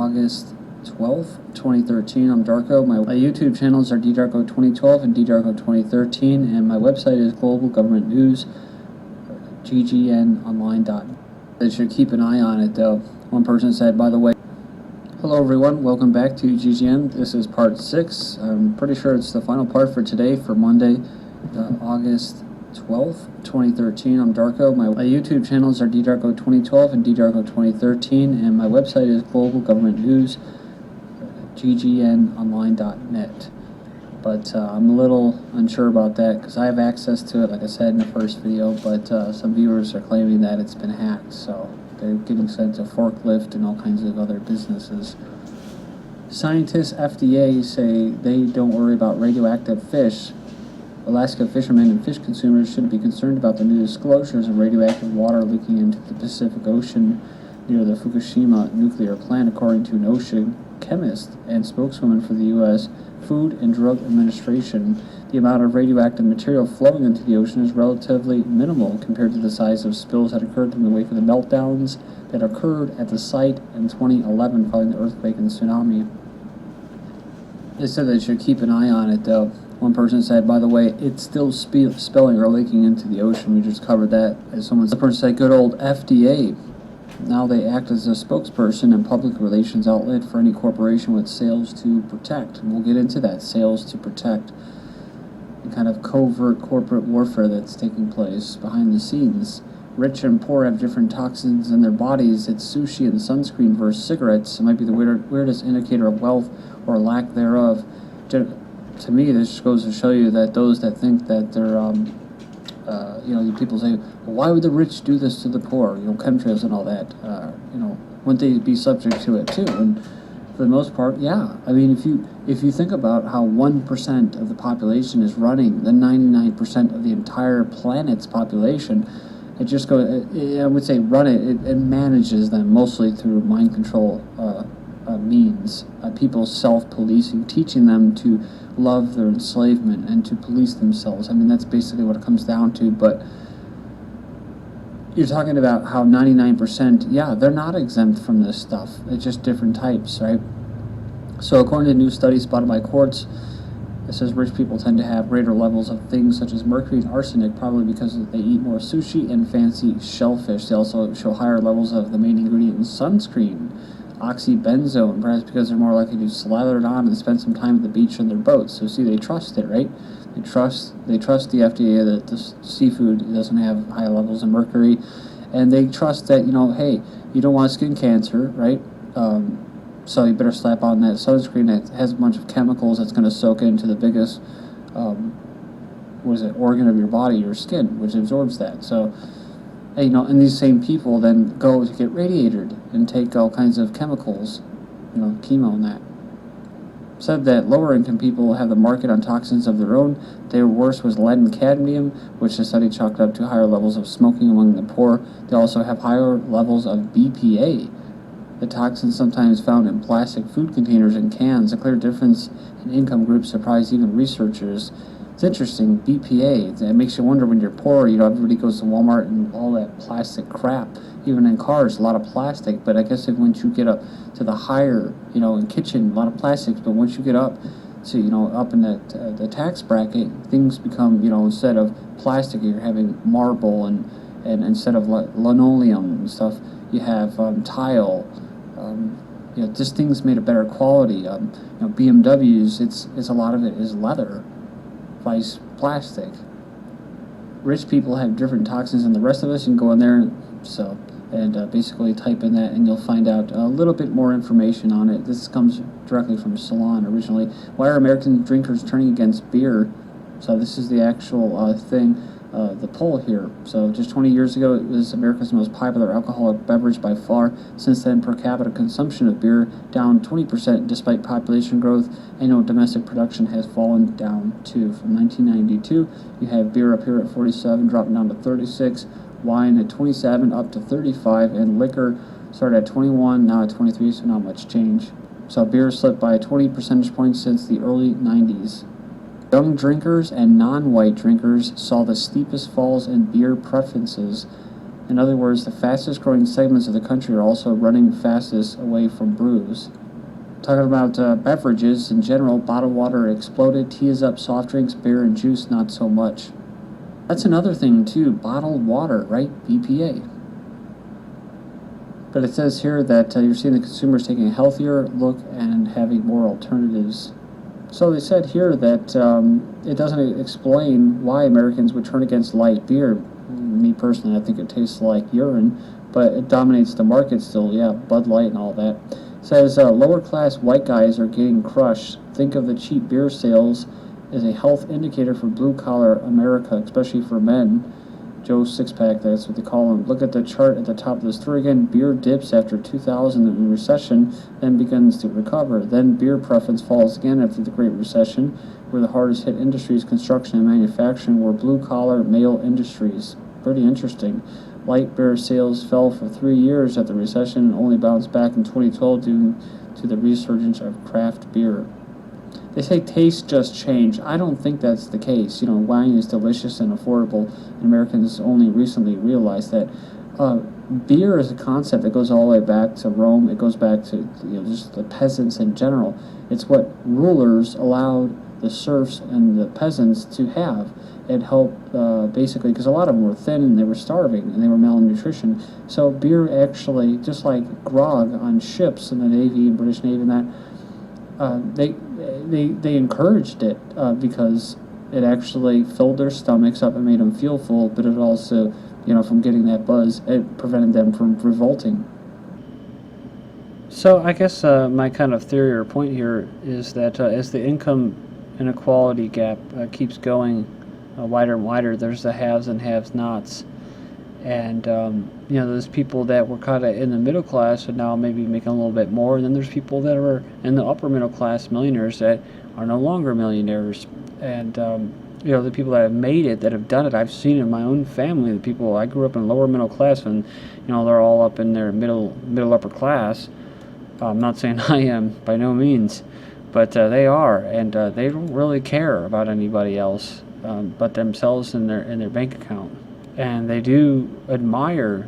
August 12th, 2013. I'm Darko. My YouTube channels are ddarko2012 and ddarko2013, and my website is Global Government News, GGNonline.net. They should keep an eye on it, though. One person said, by the way, hello everyone, welcome back to GGN. This is part 6. I'm pretty sure it's the final part for today, for Monday, August 12th, 2013. I'm Darko. My YouTube channels are ddarko2012 and ddarko2013, and my website is Global Government News, GGNonline.net. But I'm a little unsure about that because I have access to it, like I said in the first video, but some viewers are claiming that it's been hacked, so they're getting sent to Forklift and all kinds of other businesses. Scientists, FDA, say they don't worry about radioactive fish. Alaska fishermen and fish consumers shouldn't be concerned about the new disclosures of radioactive water leaking into the Pacific Ocean near the Fukushima nuclear plant, according to an ocean chemist and spokeswoman for the U.S. Food and Drug Administration. The amount of radioactive material flowing into the ocean is relatively minimal compared to the size of spills that occurred in the wake of the meltdowns that occurred at the site in 2011 following the earthquake and tsunami. They said they should keep an eye on it, though. One person said, by the way, it's still spilling or leaking into the ocean. We just covered that. As the person said, good old FDA. Now they act as a spokesperson and public relations outlet for any corporation with sales to protect. And we'll get into that, sales to protect. The kind of covert corporate warfare that's taking place behind the scenes. Rich and poor have different toxins in their bodies. It's sushi and sunscreen versus cigarettes. It might be the weirdest indicator of wealth or lack thereof. To me, this just goes to show you that those that think that they're, people say, well, why would the rich do this to the poor? Chemtrails and all that. Wouldn't they be subject to it too? And for the most part, yeah. I mean, if you think about how 1% of the population is running the 99% of the entire planet's population, it just goes. I would say run it. It manages them mostly through mind control means. People self-policing, teaching them to love their enslavement and to police themselves. I mean, that's basically what it comes down to. But you're talking about how 99%, yeah, they're not exempt from this stuff. It's just different types, right? So according to a new study spotted by courts, it says rich people tend to have greater levels of things such as mercury and arsenic, probably because they eat more sushi and fancy shellfish. They also show higher levels of the main ingredient in sunscreen, oxybenzone, perhaps because they're more likely to slather it on and spend some time at the beach on their boats. So see, they trust it, right? They trust the FDA that the seafood doesn't have high levels of mercury, and they trust that, hey, you don't want skin cancer, right? So you better slap on that sunscreen that has a bunch of chemicals that's going to soak into the biggest, organ of your body, your skin, which absorbs that. So, and these same people then go to get radiated and take all kinds of chemicals, chemo and that. Said that lower income people have the market on toxins of their own. Their worst was lead and cadmium, which the study chalked up to higher levels of smoking among the poor. They also have higher levels of BPA. The toxins sometimes found in plastic food containers and cans. A clear difference in income groups surprised even researchers. It's interesting, BPA, it makes you wonder when you're poor, everybody goes to Walmart and all that plastic crap. Even in cars, a lot of plastic, but I guess once you get up to the higher, in kitchen, a lot of plastics, but once you get up to, up in the tax bracket, things become, instead of plastic, you're having marble, and instead of linoleum and stuff, you have tile. Just things made of better quality. BMWs, it's a lot of it is leather, vice plastic. Rich people have different toxins than the rest of us. You can go in there and basically type in that, and you'll find out a little bit more information on it. This comes directly from Salon originally. Why are American drinkers turning against beer? So this is the actual thing. The poll here. So just 20 years ago, it was America's most popular alcoholic beverage by far. Since then, per capita consumption of beer down 20% despite population growth. Annual domestic production has fallen down too. From 1992, you have beer up here at 47, dropping down to 36, wine at 27, up to 35, and liquor started at 21, now at 23, so not much change. So beer slipped by 20 percentage points since the early 90s. Young drinkers and non-white drinkers saw the steepest falls in beer preferences In other words, the fastest growing segments of the country are also running fastest away from brews. Talking about beverages in general, bottled water exploded, tea is up, soft drinks, beer, and juice not so much. That's another thing too, bottled water, right? BPA. But it says here that you're seeing the consumers taking a healthier look and having more alternatives. So they said here that it doesn't explain why Americans would turn against light beer. Me personally, I think it tastes like urine, but it dominates the market still. Yeah, Bud Light and all that. It says lower class white guys are getting crushed. Think of the cheap beer sales as a health indicator for blue collar America, especially for men. Joe Sixpack, that's what they call him. Look at the chart at the top of the story again. Beer dips after 2000 in the recession, then begins to recover. Then beer preference falls again after the Great Recession, where the hardest hit industries, construction and manufacturing, were blue-collar male industries. Pretty interesting. Light beer sales fell for 3 years at the recession and only bounced back in 2012 due to the resurgence of craft beer. They say tastes just change. I don't think that's the case. Wine is delicious and affordable, and Americans only recently realized that. Beer is a concept that goes all the way back to Rome. It goes back to just the peasants in general. It's what rulers allowed the serfs and the peasants to have. It helped basically because a lot of them were thin and they were starving and they were malnutrition. So beer actually, just like grog on ships in the Navy and British Navy and that, they encouraged it because it actually filled their stomachs up and made them feel full, but it also, from getting that buzz, it prevented them from revolting. So I guess my kind of theory or point here is that as the income inequality gap keeps going wider and wider, there's the haves and have-nots. And, there's people that were kind of in the middle class and now maybe making a little bit more. And then there's people that are in the upper middle class, millionaires, that are no longer millionaires. And, the people that have made it, that have done it, I've seen in my own family, the people, I grew up in lower middle class and, they're all up in their middle upper class. I'm not saying I am, by no means, but they are. And they don't really care about anybody else but themselves and their bank account. And they do admire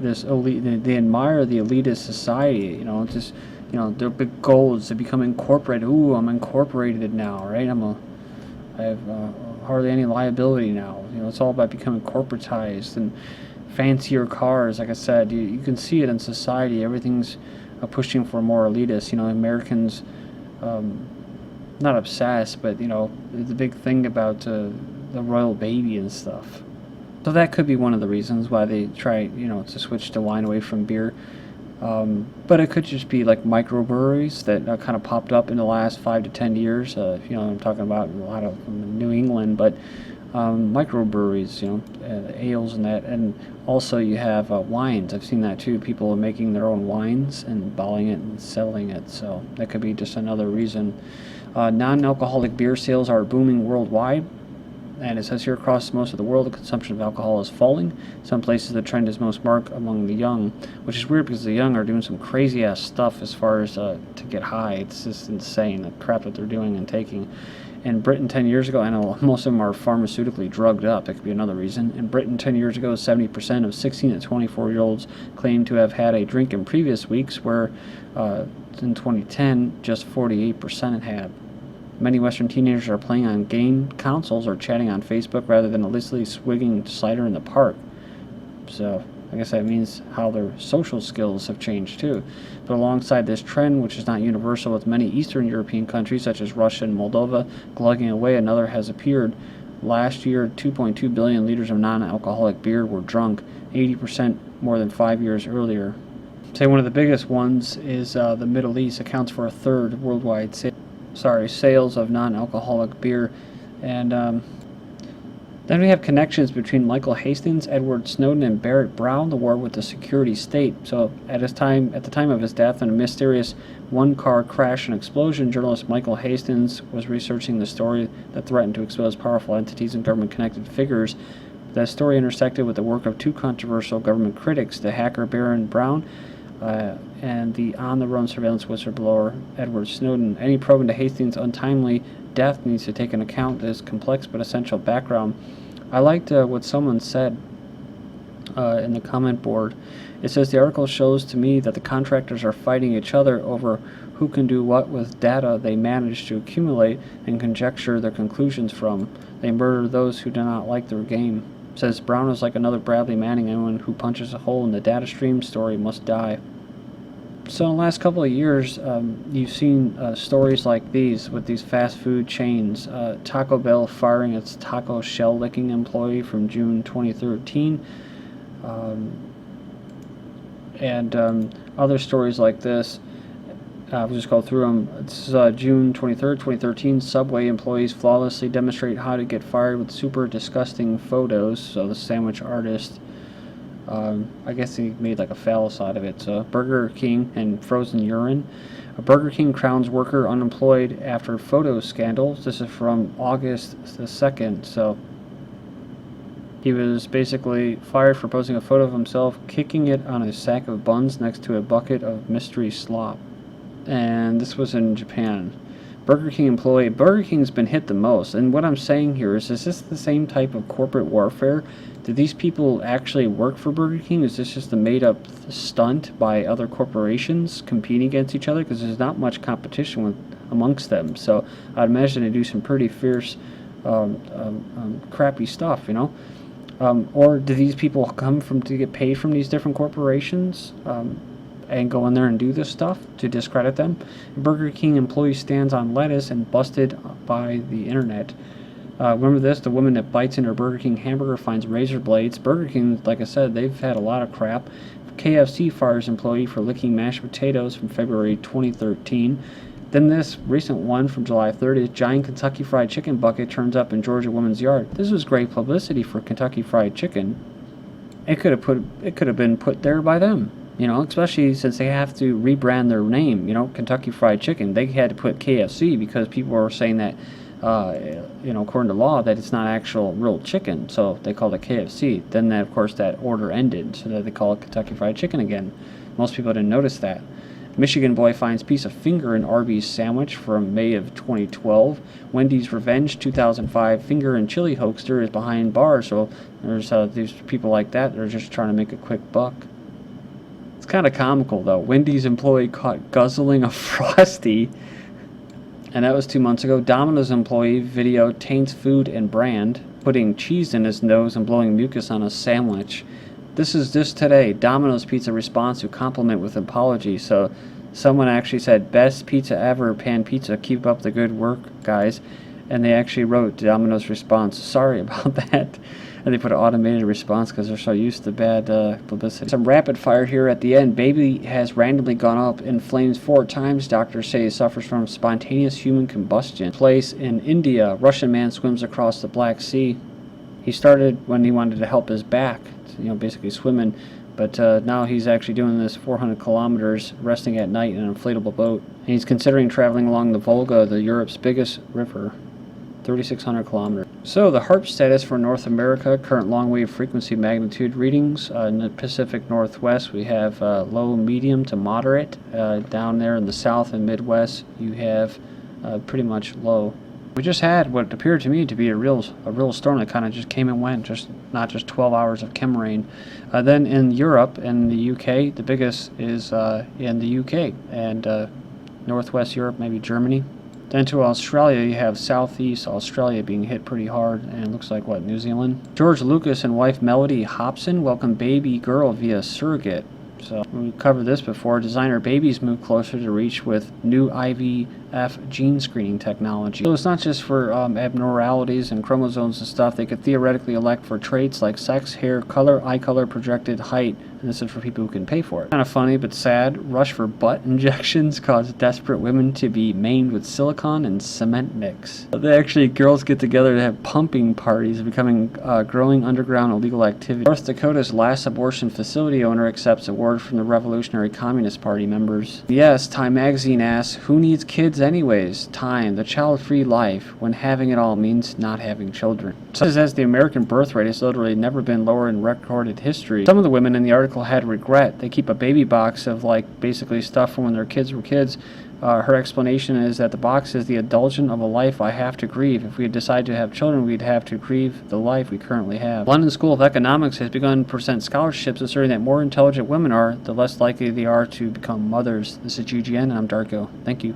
this elite. They admire the elitist society. Their big goal is to become incorporated. Ooh, I'm incorporated now, right? I have hardly any liability now. It's all about becoming corporatized and fancier cars. Like I said, you can see it in society. Everything's pushing for more elitist. Americans, not obsessed, but the big thing about the royal baby and stuff. So that could be one of the reasons why they try, to switch the wine away from beer. But it could just be like microbreweries that kind of popped up in the last 5 to 10 years. I'm talking about a lot of New England, but microbreweries, ales and that. And also you have wines. I've seen that too. People are making their own wines and bottling it and selling it. So that could be just another reason. Non-alcoholic beer sales are booming worldwide. And it says here across most of the world, the consumption of alcohol is falling. Some places the trend is most marked among the young, which is weird because the young are doing some crazy ass stuff as far as to get high. It's just insane, the crap that they're doing and taking. In Britain 10 years ago, I know most of them are pharmaceutically drugged up. That could be another reason. In Britain 10 years ago, 70% of 16 to 24-year-olds claimed to have had a drink in previous weeks, where in 2010, just 48% had. Many Western teenagers are playing on game consoles or chatting on Facebook rather than illicitly swigging cider in the park. So I guess that means how their social skills have changed too. But alongside this trend, which is not universal with many Eastern European countries such as Russia and Moldova glugging away, another has appeared. Last year, 2.2 billion liters of non-alcoholic beer were drunk, 80% more than 5 years earlier. Say one of the biggest ones is the Middle East, accounts for a third of worldwide sales of non-alcoholic beer. And then we have connections between Michael Hastings, Edward Snowden, and Barrett Brown, the war with the security state. So at the time of his death in a mysterious one-car crash and explosion, journalist Michael Hastings was researching the story that threatened to expose powerful entities and government-connected figures. That story intersected with the work of two controversial government critics, the hacker Barrett Brown and the on-the-run surveillance whistleblower Edward Snowden. Any probe into Hastings' untimely death needs to take into account this complex but essential background. I liked what someone said in the comment board. It says the article shows to me that the contractors are fighting each other over who can do what with data they manage to accumulate and conjecture their conclusions from. They murder those who do not like their game. It says Brown is like another Bradley Manning. Anyone who punches a hole in the data stream story must die. So in the last couple of years, you've seen stories like these with these fast food chains. Taco Bell firing its taco shell licking employee from June 2013. And other stories like this. We'll just go through them. It's June 23rd, 2013. Subway employees flawlessly demonstrate how to get fired with super disgusting photos. So the sandwich artist, I guess he made like a phallus out of it. So Burger King and frozen urine. A Burger King crowns worker unemployed after photo scandals. This is from August the 2nd. So he was basically fired for posting a photo of himself kicking it on a sack of buns next to a bucket of mystery slop. And this was in Japan. Burger King employee. Burger King's been hit the most. And what I'm saying here is this the same type of corporate warfare? Do these people actually work for Burger King? Is this just a made-up stunt by other corporations competing against each other? Because there's not much competition amongst them. So I'd imagine they do some pretty fierce, crappy stuff, you know? Or do these people come to get paid from these different corporations? And go in there and do this stuff to discredit them. Burger King employee stands on lettuce and busted by the internet. Remember this? The woman that bites into her Burger King hamburger finds razor blades. Burger King, like I said, they've had a lot of crap. KFC fires employee for licking mashed potatoes from February 2013. Then this recent one from July 30th, giant Kentucky Fried Chicken bucket turns up in Georgia woman's yard. This was great publicity for Kentucky Fried Chicken. It could have been put there by them. You know, especially since they have to rebrand their name, you know, Kentucky Fried Chicken. They had to put KFC because people were saying that, you know, according to law, that it's not actual real chicken. So they called it KFC. Then, of course, that order ended, so that they call it Kentucky Fried Chicken again. Most people didn't notice that. Michigan boy finds piece of finger in Arby's sandwich from May of 2012. Wendy's Revenge 2005 finger and chili hoaxer is behind bars. So there's these people like that. They're just trying to make a quick buck. It's kind of comical, though. Wendy's employee caught guzzling a Frosty, and that was 2 months ago. Domino's employee video taints food and brand, putting cheese in his nose and blowing mucus on a sandwich. This is just today. Domino's Pizza responds to compliment with apology. So someone actually said, "Best pizza ever, Pan Pizza. Keep up the good work, guys." And they actually wrote Domino's response, "Sorry about that." And they put an automated response because they're so used to bad publicity. Some rapid fire here at the end. Baby has randomly gone up in flames 4 times. Doctors say he suffers from spontaneous human combustion. Place in India. Russian man swims across the Black Sea. He started when he wanted to help his back, you know, basically swimming. But now he's actually doing this 400 kilometers, resting at night in an inflatable boat. And he's considering traveling along the Volga, the Europe's biggest river. 3,600 kilometers. So the Haarp status for North America, current long wave frequency magnitude readings. In the Pacific Northwest, we have low, medium to moderate. Down there in the South and Midwest, you have pretty much low. We just had what appeared to me to be a real storm that kind of just came and went, not just 12 hours of chem rain. Then in Europe and the UK, the biggest is in the UK and Northwest Europe, maybe Germany. Then to Australia, you have Southeast Australia being hit pretty hard, and it looks like, what, New Zealand? George Lucas and wife Melody Hobson welcome baby girl via surrogate. So we covered this before. Designer babies move closer to reach with new IVF gene screening technology. So it's not just for abnormalities and chromosomes and stuff. They could theoretically elect for traits like sex, hair color, eye color, projected height, and this is for people who can pay for it. Kind of funny but sad. Rush for butt injections cause desperate women to be maimed with silicone and cement mix. They actually, girls get together to have pumping parties, becoming growing underground illegal activity. North Dakota's last abortion facility owner accepts award from the Revolutionary Communist Party members. Yes, Time magazine asks, who needs kids anyways? Time, the child-free life, when having it all means not having children. So as the American birth rate has literally never been lower in recorded history. Some of the women in the article article had regret. They keep a baby box of like basically stuff from when their kids were kids. Her explanation is that the box is the indulgence of a life I have to grieve. If we decide to have children, we'd have to grieve the life we currently have. London School of Economics has begun to present scholarships asserting that more intelligent women are, the less likely they are to become mothers. This is GGN, and I'm Darko. Thank you.